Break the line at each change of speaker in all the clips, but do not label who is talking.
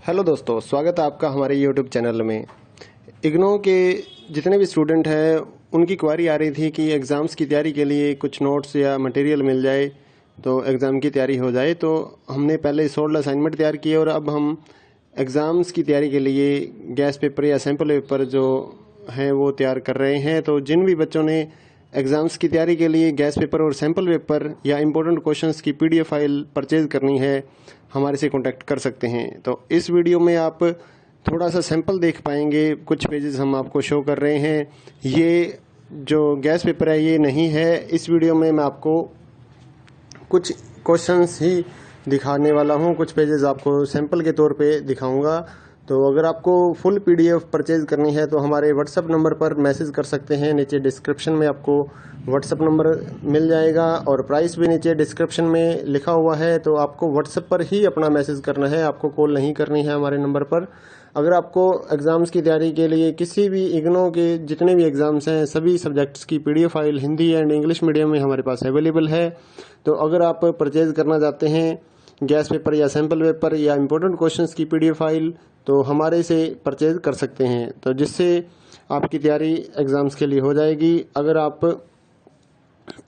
Hello दोस्तों, स्वागत है आपका हमारे यूट्यूब चैनल में। इग्नो के जितने भी स्टूडेंट हैं उनकी क्वारी आ रही थी कि एग्ज़ाम्स की तैयारी के लिए कुछ नोट्स या मटेरियल मिल जाए तो एग्ज़ाम की तैयारी हो जाए। तो हमने पहले 16 असाइनमेंट तैयार किए और अब हम एग्ज़ाम्स की तैयारी के लिए गैस पेपर या सैम्पल पेपर जो हैं वो तैयार कर रहे हैं। तो जिन भी बच्चों ने एग्ज़ाम्स की तैयारी के लिए गैस पेपर और सैम्पल पेपर या इम्पोर्टेंट क्वेश्चंस की PDF फाइल परचेज़ करनी है, हमारे से कांटेक्ट कर सकते हैं। तो इस वीडियो में आप थोड़ा सा सैंपल देख पाएंगे, कुछ पेजेस हम आपको शो कर रहे हैं। ये जो गैस पेपर है ये नहीं है। इस वीडियो में मैं आपको कुछ क्वेश्चंस ही दिखाने वाला हूँ, कुछ पेजेस आपको सैंपल के तौर पे दिखाऊंगा। तो अगर आपको फुल PDF परचेज़ करनी है तो हमारे व्हाट्सअप नंबर पर मैसेज कर सकते हैं। नीचे डिस्क्रिप्शन में आपको व्हाट्सअप नंबर मिल जाएगा और प्राइस भी नीचे डिस्क्रिप्शन में लिखा हुआ है। तो आपको व्हाट्सअप पर ही अपना मैसेज करना है, आपको कॉल नहीं करनी है हमारे नंबर पर। अगर आपको एग्ज़ाम्स की तैयारी के लिए किसी भी इग्नो के जितने भी एग्ज़ाम्स हैं सभी सब्जेक्ट्स की PDF file Hindi and English medium में हमारे पास अवेलेबल है। तो अगर आप परचेज़ करना चाहते हैं गैस पेपर या सैम्पल पेपर या इम्पोर्टेंट क्वेश्चंस की PDF फाइल तो हमारे से परचेज़ कर सकते हैं, तो जिससे आपकी तैयारी एग्ज़ाम्स के लिए हो जाएगी। अगर आप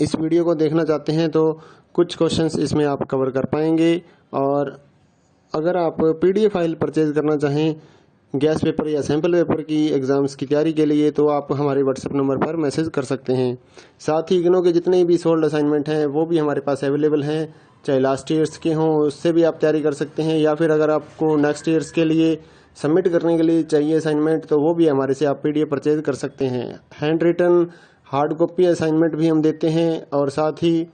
इस वीडियो को देखना चाहते हैं तो कुछ क्वेश्चंस इसमें आप कवर कर पाएंगे। और अगर आप PDF फाइल परचेज़ करना चाहें गैस पेपर या सैम्पल पेपर की एग्ज़ाम्स की तैयारी के लिए तो आप हमारे व्हाट्सएप नंबर पर मैसेज कर सकते हैं। साथ ही इग्नो के जितने भी सोल्ड असाइनमेंट हैं वो भी हमारे पास अवेलेबल हैं, चाहे लास्ट ईयर्स के हों उससे भी आप तैयारी कर सकते हैं, या फिर अगर आपको नेक्स्ट ईयर्स के लिए सबमिट करने के लिए चाहिए असाइनमेंट तो वो भी हमारे से आप PDF परचेज़ कर सकते हैं। Handwritten hard copy assignment भी हम देते हैं और साथ ही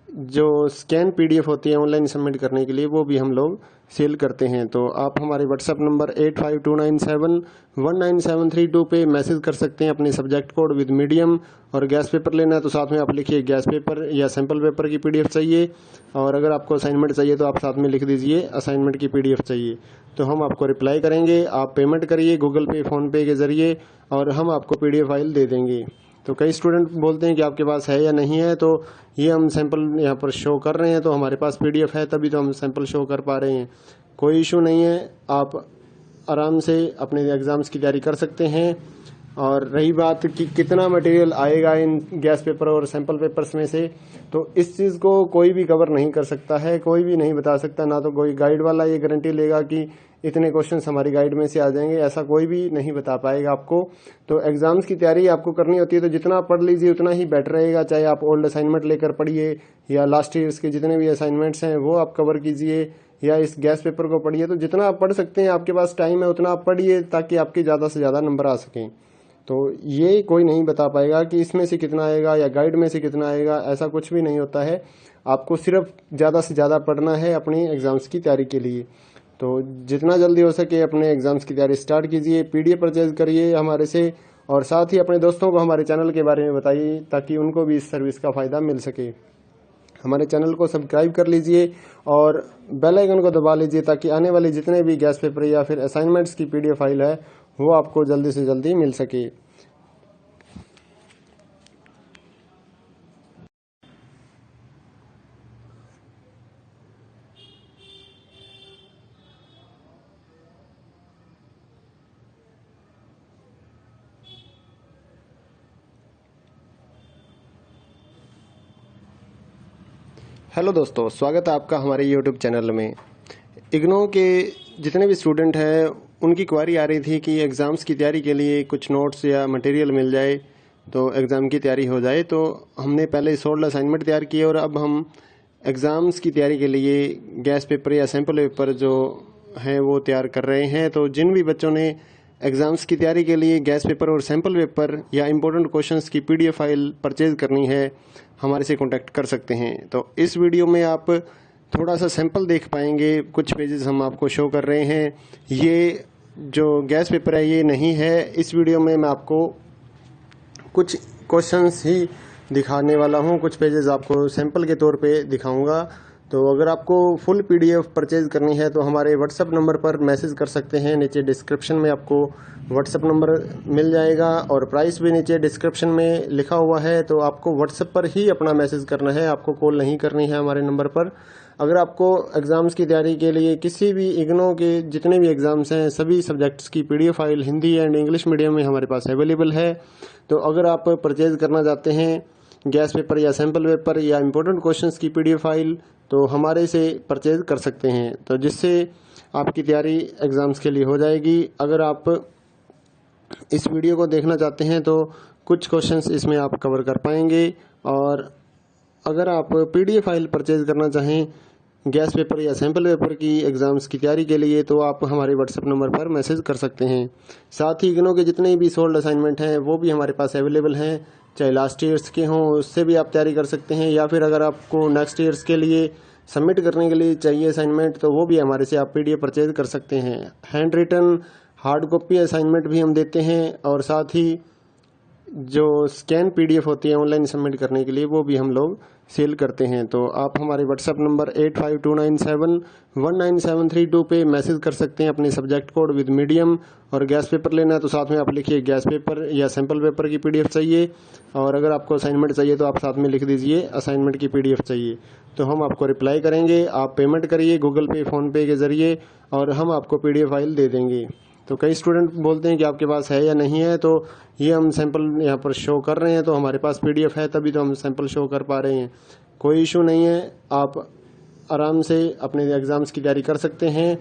जो स्कैन PDF होती है ऑनलाइन सबमिट करने के लिए वो भी हम लोग सेल करते हैं। तो आप हमारे व्हाट्सएप नंबर 8529719732 पे मैसेज कर सकते हैं अपने सब्जेक्ट कोड विद मीडियम। और गैस पेपर लेना है तो साथ में आप लिखिए गैस पेपर या सैम्पल पेपर की PDF चाहिए, और अगर आपको असाइनमेंट चाहिए तो आप साथ में लिख दीजिए असाइनमेंट की PDF चाहिए, तो हम आपको रिप्लाई करेंगे। आप पेमेंट करिए गूगल पे फ़ोनपे के ज़रिए और हम आपको PDF फाइल दे देंगे। तो कई स्टूडेंट बोलते हैं कि आपके पास है या नहीं है, तो ये हम सैंपल यहाँ पर शो कर रहे हैं, तो हमारे पास PDF है तभी तो हम सैंपल शो कर पा रहे हैं। कोई इशू नहीं है, आप आराम से अपने एग्ज़ाम्स की तैयारी कर सकते हैं। और रही बात कि कितना मटेरियल आएगा इन गैस पेपर और सैंपल पेपर्स में से, तो इस चीज़ को कोई भी कवर नहीं कर सकता है, कोई भी नहीं बता सकता। ना तो कोई गाइड वाला ये गारंटी लेगा कि इतने क्वेश्चंस हमारी गाइड में से आ जाएंगे, ऐसा कोई भी नहीं बता पाएगा आपको। तो एग्ज़ाम्स की तैयारी आपको करनी होती है तो जितना पढ़ लीजिए उतना ही बेटर रहेगा। चाहे आप ओल्ड असाइनमेंट लेकर पढ़िए या लास्ट ईयर्स के जितने भी असाइनमेंट्स हैं वो आप कवर कीजिए, या इस गैस पेपर को पढ़िए। तो जितना आप पढ़ सकते हैं, आपके पास टाइम है उतना आप पढ़िए ताकि आपके ज़्यादा से ज़्यादा नंबर आ सकें। तो ये कोई नहीं बता पाएगा कि इसमें से कितना आएगा या गाइड में से कितना आएगा, ऐसा कुछ भी नहीं होता है। आपको सिर्फ ज़्यादा से ज़्यादा पढ़ना है अपनी एग्ज़ाम्स की तैयारी के लिए। तो जितना जल्दी हो सके अपने एग्ज़ाम्स की तैयारी स्टार्ट कीजिए, PDF परचेज़ करिए हमारे से, और साथ ही अपने दोस्तों को हमारे चैनल के बारे में बताइए ताकि उनको भी इस सर्विस का फ़ायदा मिल सके। हमारे चैनल को सब्सक्राइब कर लीजिए और बेल आइकन को दबा लीजिए ताकि आने वाले जितने भी गैस पेपर या फिर असाइनमेंट्स की PDF फाइल है वो आपको जल्दी से जल्दी मिल सके। हेलो दोस्तों, स्वागत है आपका हमारे यूट्यूब चैनल में। इग्नो के जितने भी स्टूडेंट हैं उनकी क्वारी आ रही थी कि एग्ज़ाम्स की तैयारी के लिए कुछ नोट्स या मटेरियल मिल जाए तो एग्ज़ाम की तैयारी हो जाए। तो हमने पहले 16 असाइनमेंट तैयार किए और अब हम एग्ज़ाम्स की तैयारी के लिए गैस पेपर या सैम्पल पेपर जो हैं वो तैयार कर रहे हैं। तो जिन भी बच्चों ने एग्ज़ाम्स की तैयारी के लिए गैस पेपर और सैम्पल पेपर या इम्पोर्टेंट क्वेश्चंस की PDF फाइल परचेज़ करनी है, हमारे से कांटेक्ट कर सकते हैं। तो इस वीडियो में आप थोड़ा सा सैंपल देख पाएंगे, कुछ पेजेस हम आपको शो कर रहे हैं। ये जो गैस पेपर है ये नहीं है। इस वीडियो में मैं आपको कुछ क्वेश्चंस ही दिखाने वाला हूँ, कुछ पेजेस आपको सैंपल के तौर पे दिखाऊंगा। तो अगर आपको फुल PDF परचेज़ करनी है तो हमारे व्हाट्सएप नंबर पर मैसेज कर सकते हैं। नीचे डिस्क्रिप्शन में आपको व्हाट्सएप नंबर मिल जाएगा और प्राइस भी नीचे डिस्क्रिप्शन में लिखा हुआ है। तो आपको व्हाट्सएप पर ही अपना मैसेज करना है, आपको कॉल नहीं करनी है हमारे नंबर पर। अगर आपको एग्ज़ाम्स की तैयारी के लिए किसी भी इग्नो के जितने भी एग्ज़ाम्स हैं सभी सब्जेक्ट्स की PDF file Hindi and English medium में हमारे पास अवेलेबल है। तो अगर आप परचेज़ करना चाहते हैं गैस पेपर या सैम्पल पेपर या इम्पोर्टेंट क्वेश्चंस की PDF फाइल तो हमारे से परचेज़ कर सकते हैं, तो जिससे आपकी तैयारी एग्ज़ाम्स के लिए हो जाएगी। अगर आप इस वीडियो को देखना चाहते हैं तो कुछ क्वेश्चंस इसमें आप कवर कर पाएंगे, और अगर आप PDF फाइल परचेज़ करना चाहें गैस पेपर या सैम्पल पेपर की एग्ज़ाम्स की तैयारी के लिए तो आप हमारे WhatsApp नंबर पर मैसेज कर सकते हैं। साथ ही इग्नो के जितने भी सोल्ड असाइनमेंट हैं वो भी हमारे पास अवेलेबल हैं, चाहे लास्ट ईयर्स के हों उससे भी आप तैयारी कर सकते हैं, या फिर अगर आपको नेक्स्ट ईयर्स के लिए सबमिट करने के लिए चाहिए असाइनमेंट तो वो भी हमारे से आप PDF परचेज़ कर सकते हैं। Handwritten hard copy assignment भी हम देते हैं, और साथ ही जो स्कैन PDF होती है ऑनलाइन सबमिट करने के लिए वो भी हम लोग सेल करते हैं। तो आप हमारे WhatsApp नंबर 8529719732 पे मैसेज कर सकते हैं अपने सब्जेक्ट कोड विद मीडियम, और गैस पेपर लेना है तो साथ में आप लिखिए गैस पेपर या सैम्पल पेपर की PDF चाहिए, और अगर आपको असाइनमेंट चाहिए तो आप साथ में लिख दीजिए असाइनमेंट की PDF चाहिए, तो हम आपको रिप्लाई करेंगे। आप पेमेंट करिए गूगल पे फ़ोनपे के ज़रिए और हम आपको PDF फाइल दे देंगे। तो कई स्टूडेंट बोलते हैं कि आपके पास है या नहीं है, तो ये हम सैंपल यहाँ पर शो कर रहे हैं, तो हमारे पास PDF है तभी तो हम सैंपल शो कर पा रहे हैं। कोई इशू नहीं है, आप आराम से अपने एग्ज़ाम्स की तैयारी कर सकते हैं।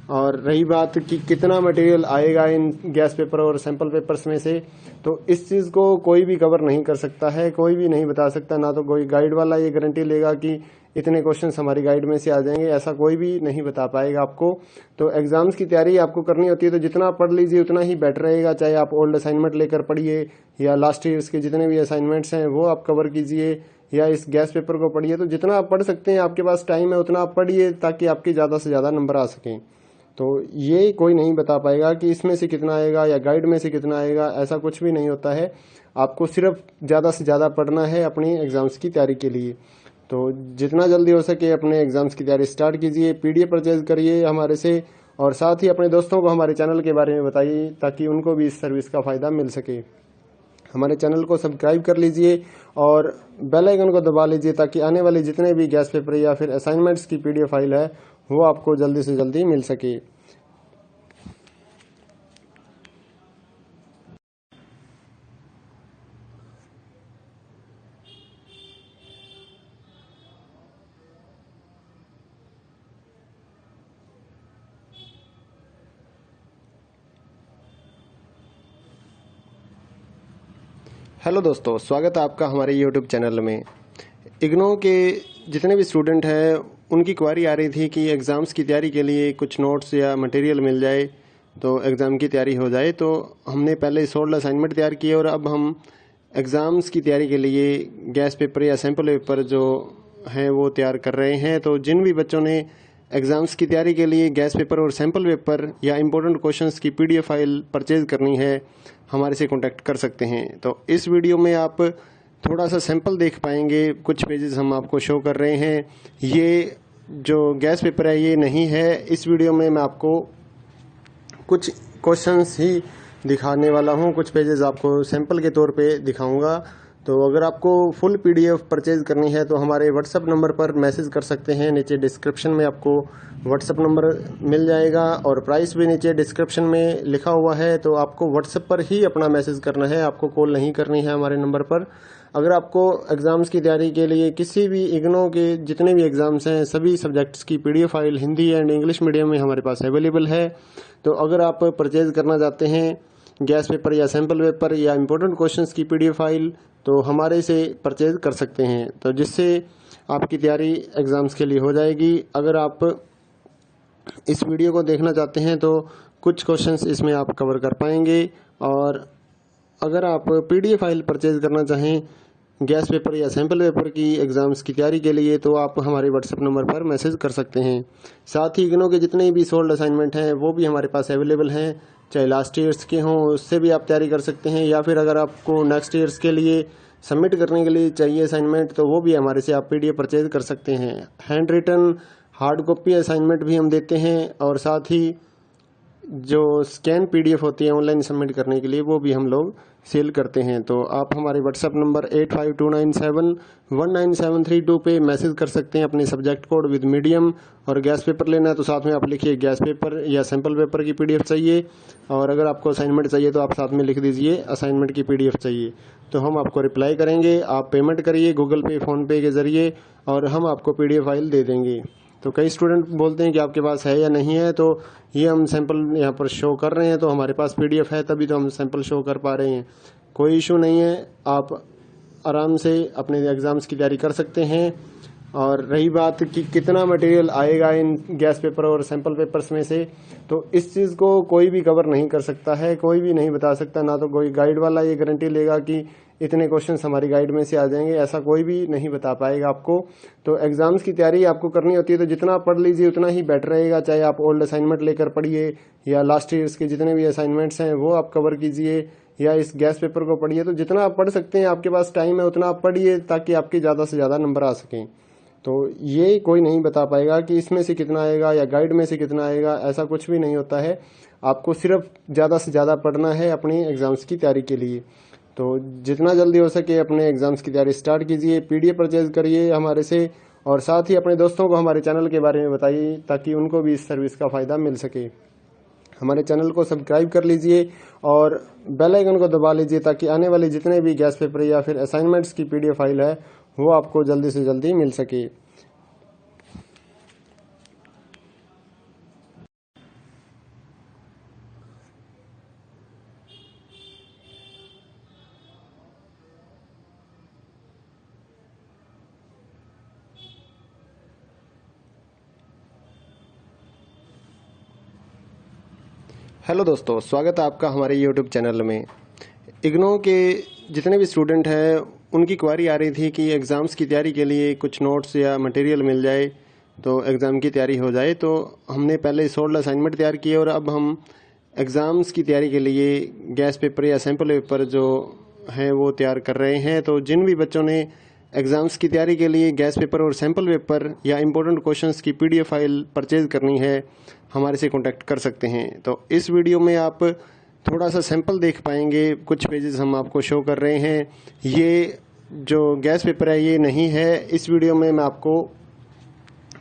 और रही बात कि कितना मटेरियल आएगा इन गैस पेपर और सैंपल पेपर्स में से, तो इस चीज़ को कोई भी कवर नहीं कर सकता है, कोई भी नहीं बता सकता, ना तो कोई गाइड वाला ये गारंटी लेगा कि इतने क्वेश्चंस हमारी गाइड में से आ जाएंगे, ऐसा कोई भी नहीं बता पाएगा आपको। तो एग्ज़ाम्स की तैयारी आपको करनी होती है तो जितना पढ़ लीजिए उतना ही बेटर रहेगा, चाहे आप ओल्ड असाइनमेंट लेकर पढ़िए या लास्ट ईयर्स के जितने भी असाइनमेंट्स हैं वो आप कवर कीजिए, या इस गैस पेपर को पढ़िए। तो जितना आप पढ़ सकते हैं, आपके पास टाइम है उतना आप पढ़िए ताकि आपके ज़्यादा से ज़्यादा नंबर आ सकें। तो ये कोई नहीं बता पाएगा कि इसमें से कितना आएगा या गाइड में से कितना आएगा, ऐसा कुछ भी नहीं होता है। आपको सिर्फ ज़्यादा से ज़्यादा पढ़ना है अपनी एग्ज़ाम्स की तैयारी के लिए। तो जितना जल्दी हो सके अपने एग्ज़ाम्स की तैयारी स्टार्ट कीजिए, PDF परचेज़ करिए हमारे से, और साथ ही अपने दोस्तों को हमारे चैनल के बारे में बताइए ताकि उनको भी इस सर्विस का फ़ायदा मिल सके। हमारे चैनल को सब्सक्राइब कर लीजिए और बेल आइकन को दबा लीजिए ताकि आने वाले जितने भी गैस पेपर या फिर असाइनमेंट्स की PDF फाइल है वो आपको जल्दी से जल्दी मिल सके। हेलो दोस्तों, स्वागत है आपका हमारे YouTube चैनल में। इग्नो के जितने भी स्टूडेंट हैं उनकी क्वारी आ रही थी कि एग्ज़ाम्स की तैयारी के लिए कुछ नोट्स या मटेरियल मिल जाए तो एग्ज़ाम की तैयारी हो जाए। तो हमने पहले सोल्ड असाइनमेंट तैयार किए और अब हम एग्ज़ाम्स की तैयारी के लिए गैस पेपर या सैम्पल पेपर जो हैं वो तैयार कर रहे हैं। तो जिन भी बच्चों ने एग्ज़ाम्स की तैयारी के लिए गैस पेपर और सैम्पल पेपर या इम्पोर्टेंट क्वेश्चंस की PDF फाइल परचेज़ करनी है हमारे से कांटेक्ट कर सकते हैं। तो इस वीडियो में आप थोड़ा सा सैंपल देख पाएंगे, कुछ पेजेस हम आपको शो कर रहे हैं। ये जो गैस पेपर है ये नहीं है, इस वीडियो में मैं आपको कुछ क्वेश्चंस ही दिखाने वाला हूँ, कुछ पेजेस आपको सैंपल के तौर पे दिखाऊंगा। तो अगर आपको फुल PDF परचेज़ करनी है तो हमारे WhatsApp नंबर पर मैसेज कर सकते हैं। नीचे डिस्क्रिप्शन में आपको WhatsApp नंबर मिल जाएगा और प्राइस भी नीचे डिस्क्रिप्शन में लिखा हुआ है। तो आपको WhatsApp पर ही अपना मैसेज करना है, आपको कॉल नहीं करनी है हमारे नंबर पर। अगर आपको एग्ज़ाम्स की तैयारी के लिए किसी भी इग्नो के जितने भी एग्ज़ाम्स हैं सभी सब्जेक्ट्स की PDF file Hindi and English medium में हमारे पास अवेलेबल है। तो अगर आप परचेज़ करना चाहते हैं गैस पेपर या सैम्पल पेपर या इम्पोर्टेंट क्वेश्चंस की PDF फाइल तो हमारे से परचेज़ कर सकते हैं, तो जिससे आपकी तैयारी एग्ज़ाम्स के लिए हो जाएगी। अगर आप इस वीडियो को देखना चाहते हैं तो कुछ क्वेश्चंस इसमें आप कवर कर पाएंगे, और अगर आप PDF फाइल परचेज़ करना चाहें गैस पेपर या सैम्पल पेपर की एग्ज़ाम्स की तैयारी के लिए तो आप हमारे WhatsApp नंबर पर मैसेज कर सकते हैं। साथ ही इग्नो के जितने भी सोल्ड असाइनमेंट हैं वो भी हमारे पास अवेलेबल हैं, चाहे लास्ट ईयर्स के हों उससे भी आप तैयारी कर सकते हैं, या फिर अगर आपको नेक्स्ट ईयर्स के लिए सबमिट करने के लिए चाहिए असाइनमेंट तो वो भी हमारे से आप PDF परचेज़ कर सकते हैं। Handwritten hard copy assignment भी हम देते हैं, और साथ ही जो स्कैन PDF होती है ऑनलाइन सबमिट करने के लिए वो भी हम लोग सेल करते हैं। तो आप हमारे व्हाट्सएप नंबर 8529719732 पे मैसेज कर सकते हैं अपने सब्जेक्ट कोड विद मीडियम। और गैस पेपर लेना है तो साथ में आप लिखिए गैस पेपर या सैम्पल पेपर की PDF चाहिए। और अगर आपको असाइनमेंट चाहिए तो आप साथ में लिख दीजिए असाइनमेंट की PDF चाहिए। तो हम आपको रिप्लाई करेंगे। आप पेमेंट करिए गूगल पे, फ़ोनपे के ज़रिए और हम आपको PDF फाइल दे देंगे। तो कई स्टूडेंट बोलते हैं कि आपके पास है या नहीं है, तो ये हम सैंपल यहाँ पर शो कर रहे हैं। तो हमारे पास PDF है तभी तो हम सैंपल शो कर पा रहे हैं। कोई इशू नहीं है, आप आराम से अपने एग्ज़ाम्स की तैयारी कर सकते हैं। और रही बात कि कितना मटेरियल आएगा इन गैस पेपर और सैंपल पेपर्स में से, तो इस चीज़ को कोई भी कवर नहीं कर सकता है, कोई भी नहीं बता सकता। ना तो कोई गाइड वाला ये गारंटी लेगा कि इतने क्वेश्चंस हमारी गाइड में से आ जाएंगे, ऐसा कोई भी नहीं बता पाएगा आपको। तो एग्ज़ाम्स की तैयारी आपको करनी होती है तो जितना पढ़ लीजिए उतना ही बेटर रहेगा। चाहे आप ओल्ड असाइनमेंट लेकर पढ़िए या लास्ट ईयर्स के जितने भी असाइनमेंट्स हैं वो आप कवर कीजिए, या इस गैस पेपर को पढ़िए। तो जितना आप पढ़ सकते हैं, आपके पास टाइम है उतना आप पढ़िए ताकि आपके ज़्यादा से ज़्यादा नंबर आ सकें। तो ये कोई नहीं बता पाएगा कि इसमें से कितना आएगा या गाइड में से कितना आएगा, ऐसा कुछ भी नहीं होता है। आपको सिर्फ ज़्यादा से ज़्यादा पढ़ना है अपनी एग्ज़ाम्स की तैयारी के लिए। तो जितना जल्दी हो सके अपने एग्ज़ाम्स की तैयारी स्टार्ट कीजिए, PDF परचेज़ करिए हमारे से, और साथ ही अपने दोस्तों को हमारे चैनल के बारे में बताइए ताकि उनको भी इस सर्विस का फ़ायदा मिल सके। हमारे चैनल को सब्सक्राइब कर लीजिए और बेल आइकन को दबा लीजिए ताकि आने वाले जितने भी गैस पेपर या फिर असाइनमेंट्स की PDF फाइल है वो आपको जल्दी से जल्दी मिल सके। हेलो दोस्तों, स्वागत है आपका हमारे YouTube चैनल में। इग्नो के जितने भी स्टूडेंट हैं उनकी क्वारी आ रही थी कि एग्ज़ाम्स की तैयारी के लिए कुछ नोट्स या मटेरियल मिल जाए तो एग्ज़ाम की तैयारी हो जाए। तो हमने पहले 16 असाइनमेंट तैयार किए और अब हम एग्ज़ाम्स की तैयारी के लिए गैस पेपर या सैम्पल पेपर जो हैं वो तैयार कर रहे हैं। तो जिन भी बच्चों ने एग्ज़ाम्स की तैयारी के लिए गैस पेपर और सैम्पल पेपर या इम्पोर्टेंट क्वेश्चंस की PDF फाइल परचेज़ करनी है, हमारे से कांटेक्ट कर सकते हैं। तो इस वीडियो में आप थोड़ा सा सैंपल देख पाएंगे, कुछ पेजेस हम आपको शो कर रहे हैं। ये जो गैस पेपर है ये नहीं है। इस वीडियो में मैं आपको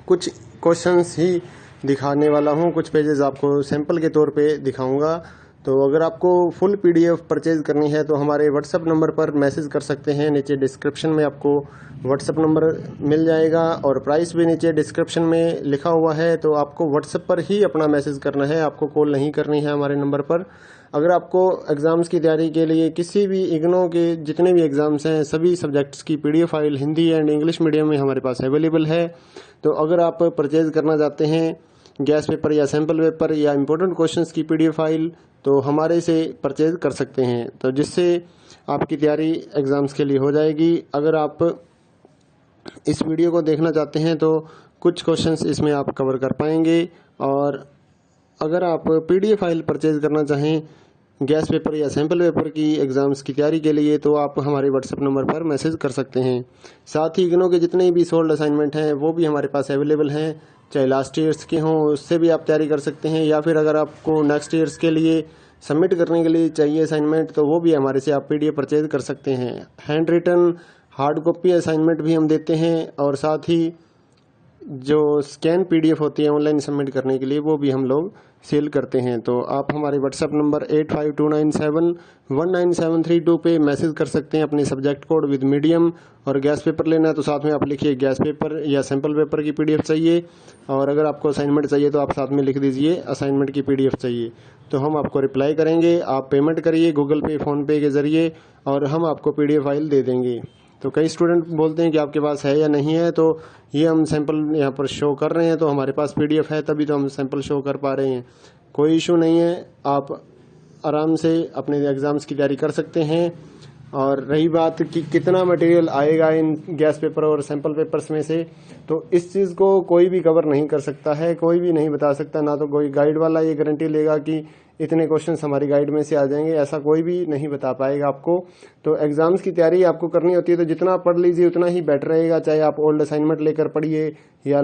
कुछ क्वेश्चंस ही दिखाने वाला हूँ, कुछ पेजेस आपको सैंपल के तौर पे दिखाऊंगा। तो अगर आपको फुल PDF परचेज़ करनी है तो हमारे व्हाट्सएप नंबर पर मैसेज कर सकते हैं। नीचे डिस्क्रिप्शन में आपको व्हाट्सएप नंबर मिल जाएगा और प्राइस भी नीचे डिस्क्रिप्शन में लिखा हुआ है। तो आपको व्हाट्सएप पर ही अपना मैसेज करना है, आपको कॉल नहीं करनी है हमारे नंबर पर। अगर आपको एग्ज़ाम्स की तैयारी के लिए किसी भी इग्नो के जितने भी एग्ज़ाम्स हैं सभी सब्जेक्ट्स की PDF file Hindi and English medium में हमारे पास अवेलेबल है। तो अगर आप परचेज़ करना चाहते हैं गैस पेपर या सैम्पल पेपर या इम्पोर्टेंट क्वेश्चंस की PDF फाइल तो हमारे से परचेज़ कर सकते हैं, तो जिससे आपकी तैयारी एग्ज़ाम्स के लिए हो जाएगी। अगर आप इस वीडियो को देखना चाहते हैं तो कुछ क्वेश्चंस इसमें आप कवर कर पाएंगे। और अगर आप PDF फाइल परचेज़ करना चाहें गैस पेपर या सैम्पल पेपर की एग्ज़ाम्स की तैयारी के लिए तो आप हमारे व्हाट्सएप नंबर पर मैसेज कर सकते हैं। साथ ही इग्नो के जितने भी सोल्ड असाइनमेंट हैं वो भी हमारे पास अवेलेबल हैं, चाहे लास्ट ईयर्स के हों उससे भी आप तैयारी कर सकते हैं, या फिर अगर आपको नेक्स्ट ईयर्स के लिए सबमिट करने के लिए चाहिए असाइनमेंट तो वो भी हमारे से आप PDF परचेज़ कर सकते हैं। Handwritten hard copy assignment भी हम देते हैं और साथ ही जो स्कैन PDF होती है ऑनलाइन सबमिट करने के लिए वो भी हम लोग सेल करते हैं। तो आप हमारे व्हाट्सएप नंबर 8529719732 पे मैसेज कर सकते हैं अपने सब्जेक्ट कोड विद मीडियम। और गैस पेपर लेना है तो साथ में आप लिखिए गैस पेपर या सैम्पल पेपर की PDF चाहिए। और अगर आपको असाइनमेंट चाहिए तो आप साथ में लिख दीजिए असाइनमेंट की PDF चाहिए। तो हम आपको रिप्लाई करेंगे। आप पेमेंट करिए गूगल पे, फ़ोनपे के ज़रिए और हम आपको PDF फाइल दे देंगे। तो कई स्टूडेंट बोलते हैं कि आपके पास है या नहीं है, तो ये हम सैंपल यहाँ पर शो कर रहे हैं। तो हमारे पास PDF है तभी तो हम सैंपल शो कर पा रहे हैं। कोई इशू नहीं है, आप आराम से अपने एग्ज़ाम्स की तैयारी कर सकते हैं। और रही बात कि कितना मटेरियल आएगा इन गैस पेपर और सैंपल पेपर्स में से, तो इस चीज़ को कोई भी कवर नहीं कर सकता है, कोई भी नहीं बता सकता। ना तो कोई गाइड वाला ये गारंटी लेगा कि इतने क्वेश्चंस हमारी गाइड में से आ जाएंगे, ऐसा कोई भी नहीं बता पाएगा आपको। तो एग्ज़ाम्स की तैयारी आपको करनी होती है तो जितना पढ़ लीजिए उतना ही बेटर रहेगा। चाहे आप ओल्ड असाइनमेंट लेकर पढ़िए या